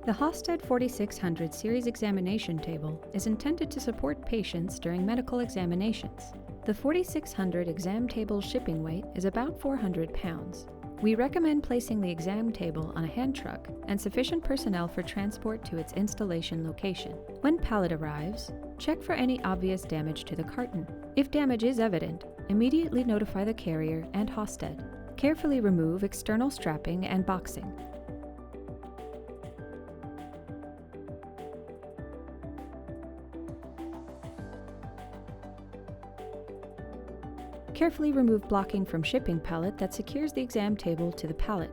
The Hausted 4600 series examination table is intended to support patients during medical examinations. The 4600 exam table's shipping weight is about 400 pounds. We recommend placing the exam table on a hand truck and sufficient personnel for transport to its installation location. When pallet arrives, check for any obvious damage to the carton. If damage is evident, immediately notify the carrier and Hausted. Carefully remove external strapping and boxing. Carefully remove blocking from shipping pallet that secures the exam table to the pallet.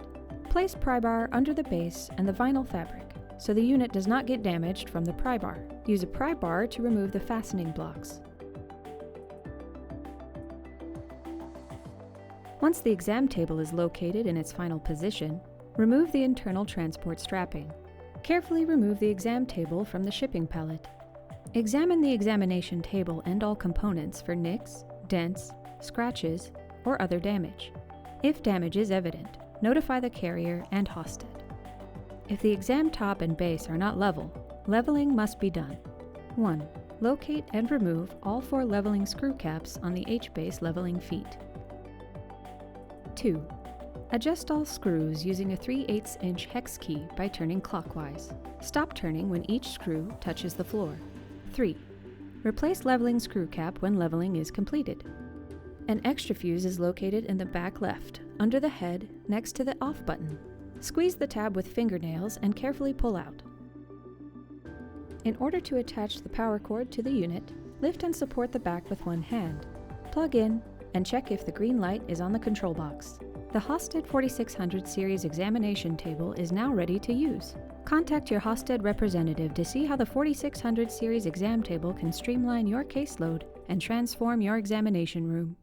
Place pry bar under the base and the vinyl fabric, so the unit does not get damaged from the pry bar. Use a pry bar to remove the fastening blocks. Once the exam table is located in its final position, remove the internal transport strapping. Carefully remove the exam table from the shipping pallet. Examine the examination table and all components for nicks, dents, scratches, or other damage. If damage is evident, notify the carrier and Hausted. If the exam top and base are not level, leveling must be done. 1. Locate and remove all 4 leveling screw caps on the H-base leveling feet. 2. Adjust all screws using a 3/8" hex key by turning clockwise. Stop turning when each screw touches the floor. 3. Replace leveling screw cap when leveling is completed. An extra fuse is located in the back left, under the head, next to the off button. Squeeze the tab with fingernails and carefully pull out. In order to attach the power cord to the unit, lift and support the back with one hand. Plug in and check if the green light is on the control box. The Hausted 4600 series examination table is now ready to use. Contact your Hausted representative to see how the 4600 series exam table can streamline your caseload and transform your examination room.